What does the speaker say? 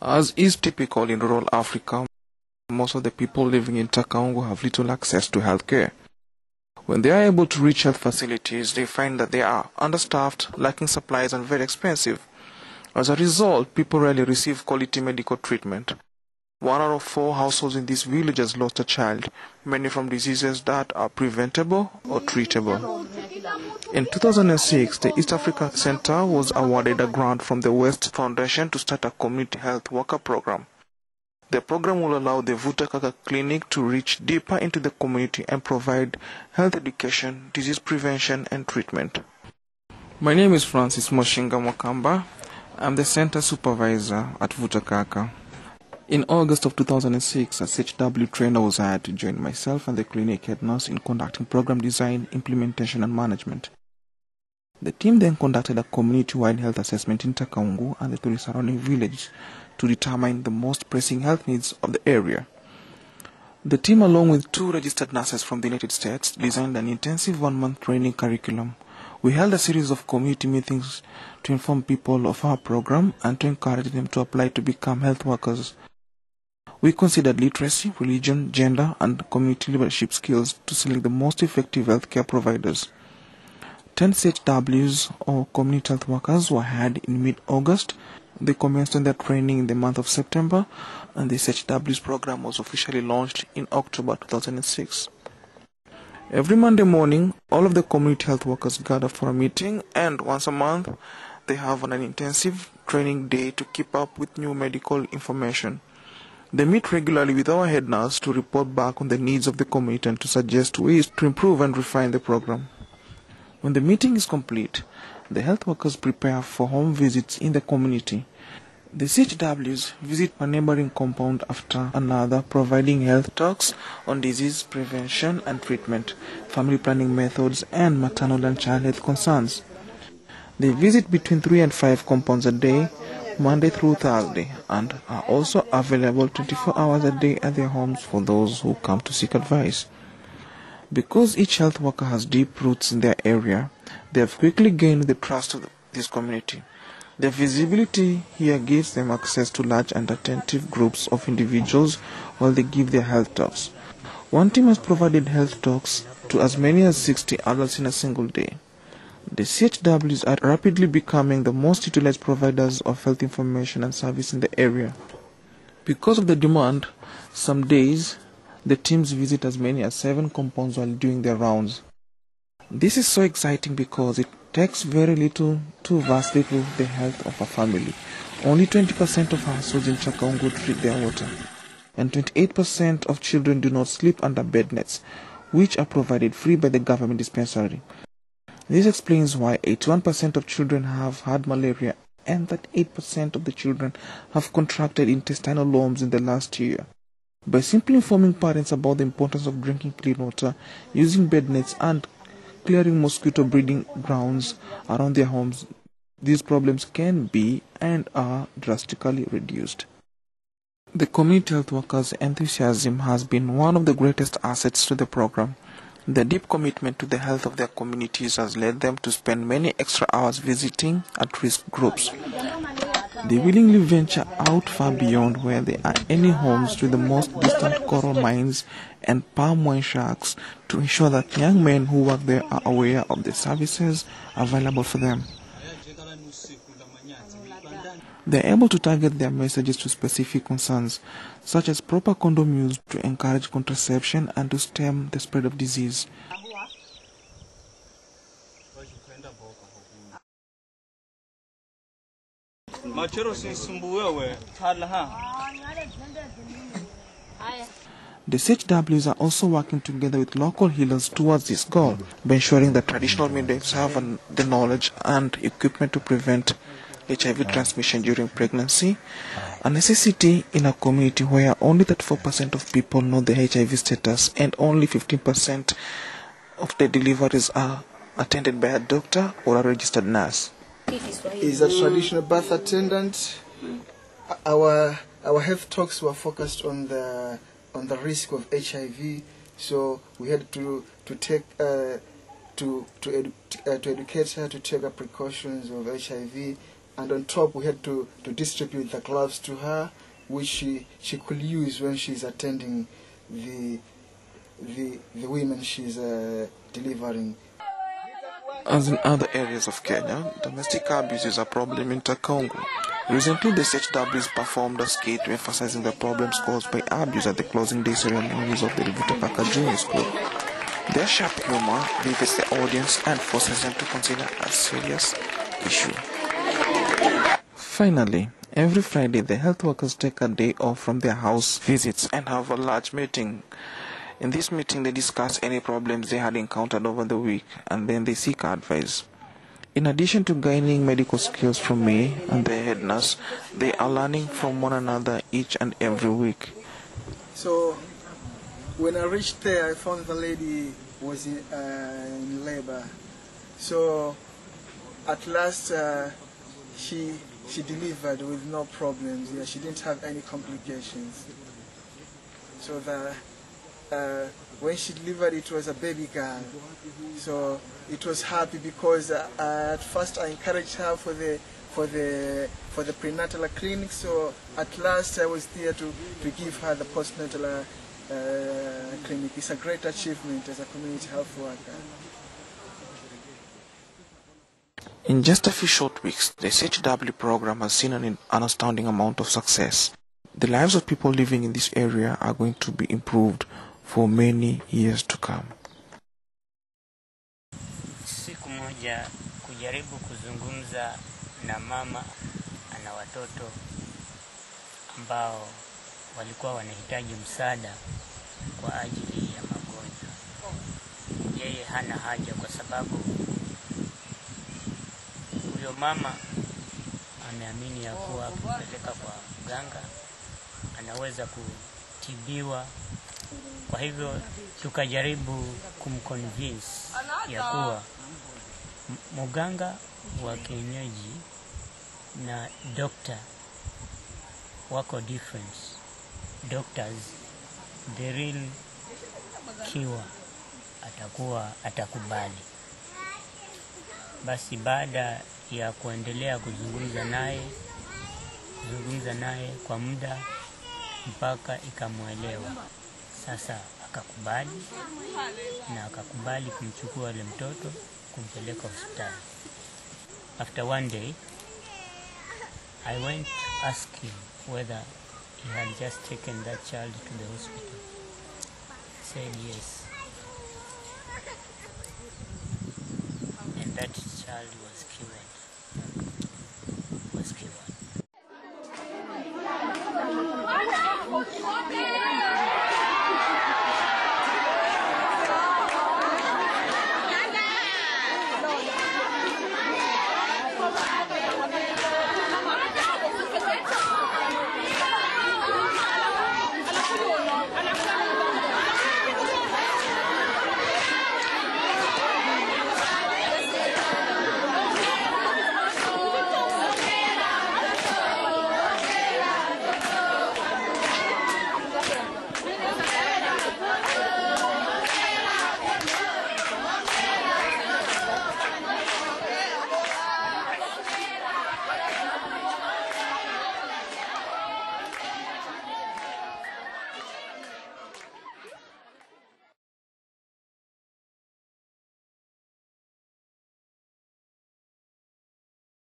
As is typical in rural Africa, most of the people living in Takaungu have little access to healthcare. When they are able to reach health facilities, they find that they are understaffed, lacking supplies, and very expensive. As a result, people rarely receive quality medical treatment. 1 out of 4 households in this village has lost a child, many from diseases that are preventable or treatable. In 2006, the East Africa Center was awarded a grant from the West Foundation to start a community health worker program. The program will allow the Vutakaka Clinic to reach deeper into the community and provide health education, disease prevention, and treatment. My name is Francis Moshinga Mwakamba. I'm the center supervisor at Vutakaka. In August of 2006, a CHW trainer was hired to join myself and the clinic head nurse in conducting program design, implementation, and management. The team then conducted a community-wide health assessment in Takaungu and the 3 surrounding villages to determine the most pressing health needs of the area. The team, along with 2 registered nurses from the United States, designed an intensive 1-month training curriculum. We held a series of community meetings to inform people of our program and to encourage them to apply to become health workers. We considered literacy, religion, gender, and community leadership skills to select the most effective healthcare providers. 10 CHWs or community health workers were hired in mid-August. They commenced on their training in the month of September, and the CHWs program was officially launched in October 2006. Every Monday morning, all of the community health workers gather for a meeting, and once a month, they have an intensive training day to keep up with new medical information. They meet regularly with our head nurse to report back on the needs of the community and to suggest ways to improve and refine the program. When the meeting is complete, the health workers prepare for home visits in the community. The CHWs visit a neighboring compound after another, providing health talks on disease prevention and treatment, family planning methods, and maternal and child health concerns. They visit between 3 and 5 compounds a day, Monday through Thursday, and are also available 24 hours a day at their homes for those who come to seek advice. Because each health worker has deep roots in their area, they have quickly gained the trust of this community. Their visibility here gives them access to large and attentive groups of individuals while they give their health talks. One team has provided health talks to as many as 60 adults in a single day. The CHWs are rapidly becoming the most utilized providers of health information and service in the area. Because of the demand, some days the teams visit as many as 7 compounds while doing their rounds. This is so exciting because it takes very little to vastly improve the health of a family. Only 20% of households in Takaungu treat their water, and 28% of children do not sleep under bed nets, which are provided free by the government dispensary. This explains why 81% of children have had malaria and that 8% of the children have contracted intestinal worms in the last year. By simply informing parents about the importance of drinking clean water, using bed nets, and clearing mosquito breeding grounds around their homes, these problems can be and are drastically reduced. The community health workers' enthusiasm has been one of the greatest assets to the program. Their deep commitment to the health of their communities has led them to spend many extra hours visiting at-risk groups. They willingly venture out far beyond where there are any homes to the most distant coral mines and palm wine shacks to ensure that young men who work there are aware of the services available for them. They are able to target their messages to specific concerns, such as proper condom use to encourage contraception and to stem the spread of disease. The CHWs are also working together with local healers towards this goal, by ensuring that traditional midwives have the knowledge and equipment to prevent HIV transmission during pregnancy, a necessity in a community where only 34% of people know the HIV status and only 15% of the deliveries are attended by a doctor or a registered nurse. Is a traditional birth attendant. Our health talks were focused on the risk of HIV, so we had to educate her to take the precautions of HIV, and on top we had to distribute the gloves to her, which she could use when she's attending the women she's delivering. As in other areas of Kenya, domestic abuse is a problem in Congo. Recently, the CHWs performed a skit emphasizing the problems caused by abuse at the closing day ceremonies of the Rivutapaka Junior School. Their sharp humor rivets the audience and forces them to consider a serious issue. Finally, every Friday, the health workers take a day off from their house visits and have a large meeting. In this meeting, they discuss any problems they had encountered over the week, and then they seek advice. In addition to gaining medical skills from me and the head nurse, they are learning from one another each and every week. So, when I reached there, I found the lady was in labor. So, at last, she delivered with no problems. Yeah, she didn't have any complications. So when she delivered, it was a baby girl. So it was happy because at first I encouraged her for the prenatal clinic. So at last I was there to give her the postnatal clinic. It's a great achievement as a community health worker. In just a few short weeks, the CHW program has seen an astounding amount of success. The lives of people living in this area are going to be improved for many years to come. Siku moja kujaribu kuzungumza na mama ana watoto ambao walikuwa wanahitaji msaada kwa ajili ya magonjwa. Yeye hana haja kwa sababu huyo mama ameamini ya kuwa kupeleka kwa mganga anaweza kutibiwa. Kwa hivyo tukajaribu kumconvince ya kuwa mganga wa kienyeji na doctor wako difference. Doctors, the real cure atakubali. Basi baada ya kuendelea kuzungumza naye kwa muda mpaka ikamuelewa. Sasa akakubali kumchukua ile mtoto kumpeleka hospitali. After one day, I went to ask him whether he had just taken that child to the hospital. He said yes. And that child was cured.